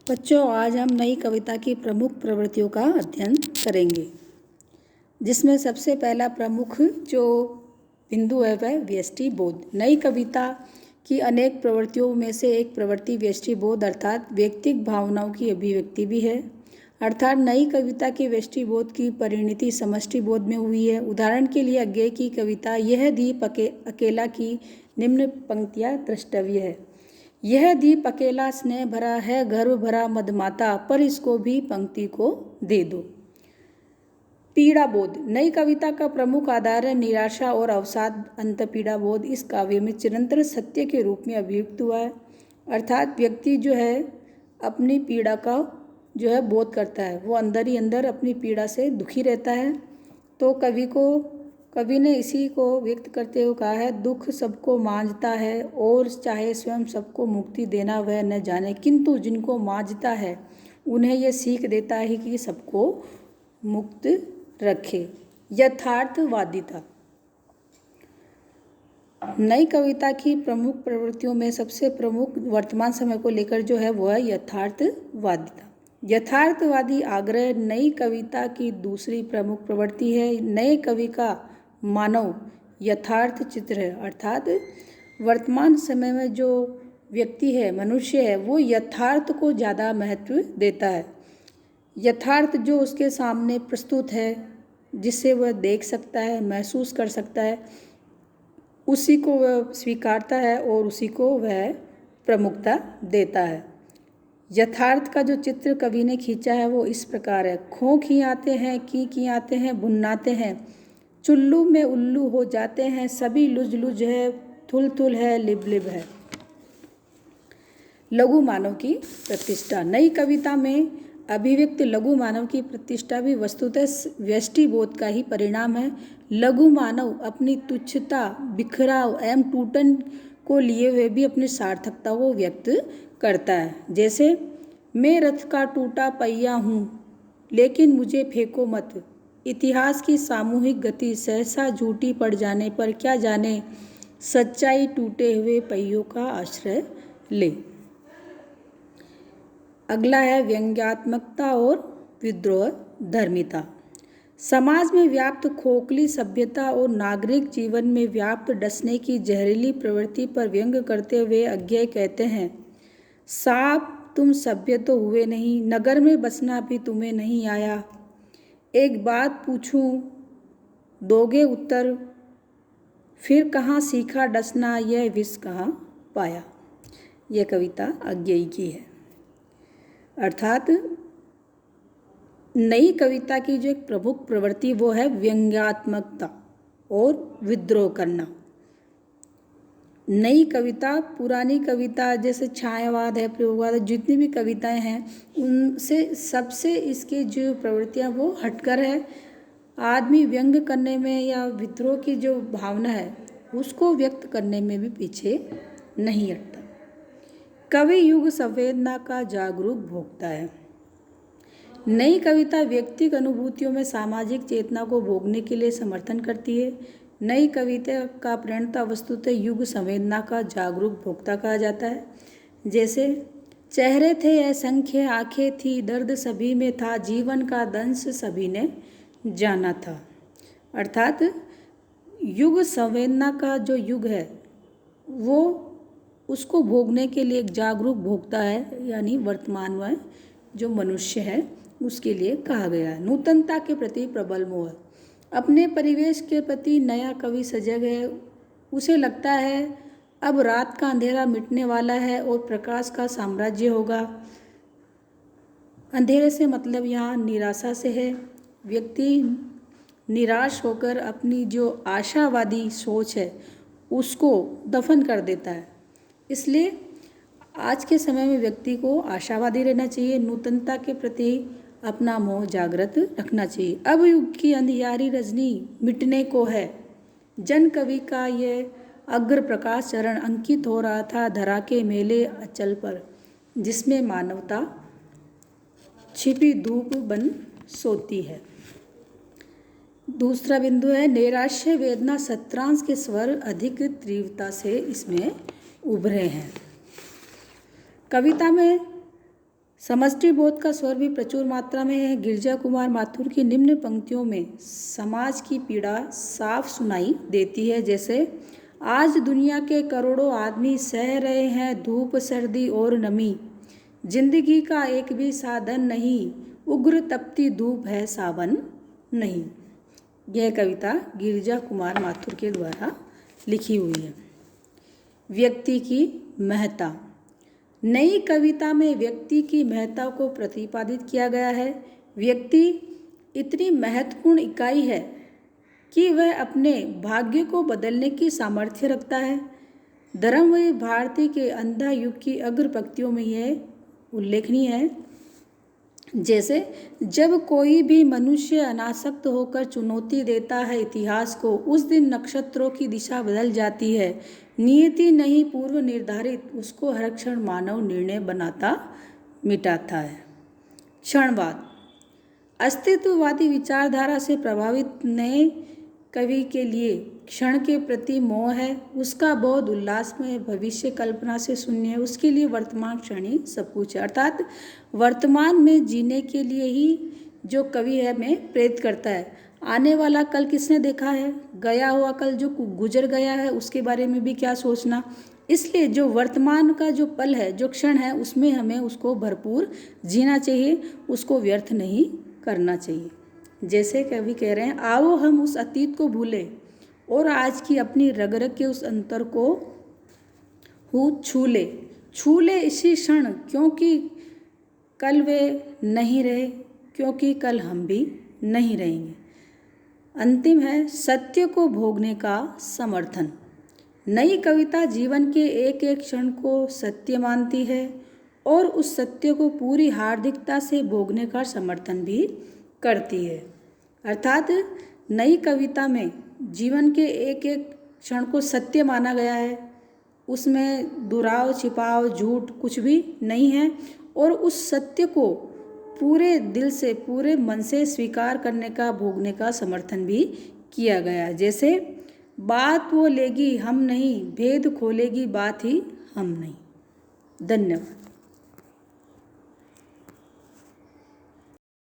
बच्चों, आज हम नई कविता की प्रमुख प्रवृत्तियों का अध्ययन करेंगे, जिसमें सबसे पहला प्रमुख जो बिंदु है वह व्यष्टि बोध। नई कविता की अनेक प्रवृत्तियों में से एक प्रवृत्ति व्यष्टि बोध अर्थात व्यक्तिगत भावनाओं की अभिव्यक्ति भी है। अर्थात नई कविता के व्यष्टि बोध की परिणति समष्टि बोध में हुई है। उदाहरण के लिए अज्ञेय की कविता यह दीप अकेला की निम्न पंक्तियाँ द्रष्टव्य है। यह दीप अकेला स्नेह भरा है, गर्व भरा मदमाता, पर इसको भी पंक्ति को दे दो। पीड़ा बोध। नई कविता का प्रमुख आधार है निराशा और अवसाद अंत पीड़ा बोध। इस काव्य में चिरंतन सत्य के रूप में अभिव्यक्त हुआ है। अर्थात व्यक्ति जो है अपनी पीड़ा का जो है बोध करता है, वो अंदर ही अंदर अपनी पीड़ा से दुखी रहता है। तो कवि ने इसी को व्यक्त करते हुए कहा है, दुख सबको मांझता है और चाहे स्वयं सबको मुक्ति देना वह न जाने, किंतु जिनको मांझता है उन्हें यह सीख देता है कि सबको मुक्त रखे। यथार्थवादिता। नई कविता की प्रमुख प्रवृत्तियों में सबसे प्रमुख वर्तमान समय को लेकर जो है वह है यथार्थवादिता। यथार्थवादी आग्रह नई कविता की दूसरी प्रमुख प्रवृत्ति है। नए कवि का मानव यथार्थ चित्र है। अर्थात वर्तमान समय में जो व्यक्ति है, मनुष्य है, वो यथार्थ को ज़्यादा महत्व देता है। यथार्थ जो उसके सामने प्रस्तुत है, जिसे वह देख सकता है, महसूस कर सकता है, उसी को वह स्वीकारता है और उसी को वह प्रमुखता देता है। यथार्थ का जो चित्र कवि ने खींचा है वो इस प्रकार है। खों खियाते हैं, की आते हैं, भुन्नाते हैं, चुल्लू में उल्लू हो जाते हैं, सभी लुज लुज है, थुल थुल है, लिब लिब है। लघु मानव की प्रतिष्ठा। नई कविता में अभिव्यक्त लघु मानव की प्रतिष्ठा भी वस्तुतः व्यष्टि बोध का ही परिणाम है। लघु मानव अपनी तुच्छता, बिखराव एवं टूटन को लिए हुए भी अपनी सार्थकता को व्यक्त करता है। जैसे, मैं रथ का टूटा पहिया हूँ लेकिन मुझे फेंको मत, इतिहास की सामूहिक गति सहसा झूठी पड़ जाने पर क्या जाने, सच्चाई टूटे हुए पहियों का आश्रय ले। अगला है व्यंग्यात्मकता और विद्रोह धर्मिता। समाज में व्याप्त खोखली सभ्यता और नागरिक जीवन में व्याप्त डसने की जहरीली प्रवृत्ति पर व्यंग करते हुए अज्ञेय कहते हैं, साहब तुम सभ्य तो हुए नहीं, नगर में बसना भी तुम्हें नहीं आया, एक बात पूछूं दोगे उत्तर, फिर कहाँ सीखा डसना, यह विष कहाँ पाया। यह कविता अज्ञेय की है। अर्थात नई कविता की जो एक प्रमुख प्रवृत्ति वो है व्यंग्यात्मकता और विद्रोह करना। नई कविता पुरानी कविता जैसे छायावाद है, प्रयोगवाद है, जितनी भी कविताएं हैं उनसे सबसे इसकी जो प्रवृत्तियां वो हटकर है। आदमी व्यंग करने में या विद्रोह की जो भावना है उसको व्यक्त करने में भी पीछे नहीं हटता। कवि युग संवेदना का जागरूक भोक्ता है। नई कविता व्यक्तिगत अनुभूतियों में सामाजिक चेतना को भोगने के लिए समर्थन करती है। नई कविता का प्रणेता वस्तुतः युग संवेदना का जागरूक भोक्ता कहा जाता है। जैसे, चेहरे थे असंख्य, आंखें थी, दर्द सभी में था, जीवन का दंश सभी ने जाना था। अर्थात युग संवेदना का जो युग है वो उसको भोगने के लिए एक जागरूक भोक्ता है, यानी वर्तमान में जो मनुष्य है उसके लिए कहा गया है। नूतनता के प्रति प्रबल मोह। अपने परिवेश के प्रति नया कवि सजग है। उसे लगता है अब रात का अंधेरा मिटने वाला है और प्रकाश का साम्राज्य होगा। अंधेरे से मतलब यहाँ निराशा से है। व्यक्ति निराश होकर अपनी जो आशावादी सोच है उसको दफन कर देता है। इसलिए आज के समय में व्यक्ति को आशावादी रहना चाहिए, नूतनता के प्रति अपना मोह जागृत रखना चाहिए। अब युग की अंधियारी रजनी मिटने को है, जन कवि का ये अग्र प्रकाश चरण अंकित हो रहा था धरा के मेले अचल पर, जिसमें मानवता छिपी धूप बन सोती है। दूसरा बिंदु है नैराश्य वेदना सत्रांश के स्वर अधिक तीव्रता से इसमें उभरे हैं। कविता में समष्टि बोध का स्वर भी प्रचुर मात्रा में है। गिरिजा कुमार माथुर की निम्न पंक्तियों में समाज की पीड़ा साफ सुनाई देती है, जैसे आज दुनिया के करोड़ों आदमी सह रहे हैं धूप सर्दी और नमी, जिंदगी का एक भी साधन नहीं, उग्र तपती धूप है सावन नहीं। यह कविता गिरिजा कुमार माथुर के द्वारा लिखी हुई है। व्यक्ति की महत्ता। नई कविता में व्यक्ति की महत्ता को प्रतिपादित किया गया है। व्यक्ति इतनी महत्वपूर्ण इकाई है कि वह अपने भाग्य को बदलने की सामर्थ्य रखता है। धर्मवीर भारती के अंधा युग की अग्र पंक्तियों में यह उल्लेखनीय है, जैसे जब कोई भी मनुष्य अनासक्त होकर चुनौती देता है इतिहास को, उस दिन नक्षत्रों की दिशा बदल जाती है। नियति नहीं पूर्व निर्धारित, उसको हर क्षण मानव निर्णय बनाता मिटाता है। क्षणवाद। अस्तित्ववादी विचारधारा से प्रभावित नए कवि के लिए क्षण के प्रति मोह है। उसका बोध उल्लासमय भविष्य कल्पना से शून्य है। उसके लिए वर्तमान क्षण ही सब कुछ है, अर्थात वर्तमान में जीने के लिए ही जो कवि है हमें प्रेरित करता है। आने वाला कल किसने देखा है? गया हुआ कल जो गुजर गया है उसके बारे में भी क्या सोचना। इसलिए जो वर्तमान का जो पल है, जो क्षण है, उसमें हमें उसको भरपूर जीना चाहिए, उसको व्यर्थ नहीं करना चाहिए। जैसे कवि कह रहे हैं, आओ हम उस अतीत को भूलें और आज की अपनी रग रग के उस अंतर को छू ले इसी क्षण, क्योंकि कल वे नहीं रहे, क्योंकि कल हम भी नहीं रहेंगे। अंतिम है सत्य को भोगने का समर्थन। नई कविता जीवन के एक एक क्षण को सत्य मानती है और उस सत्य को पूरी हार्दिकता से भोगने का समर्थन भी करती है। अर्थात नई कविता में जीवन के एक एक क्षण को सत्य माना गया है, उसमें दुराव छिपाव झूठ कुछ भी नहीं है और उस सत्य को पूरे दिल से पूरे मन से स्वीकार करने का भोगने का समर्थन भी किया गया। जैसे बात वो लेगी हम नहीं, भेद खोलेगी बात ही हम नहीं। धन्यवाद।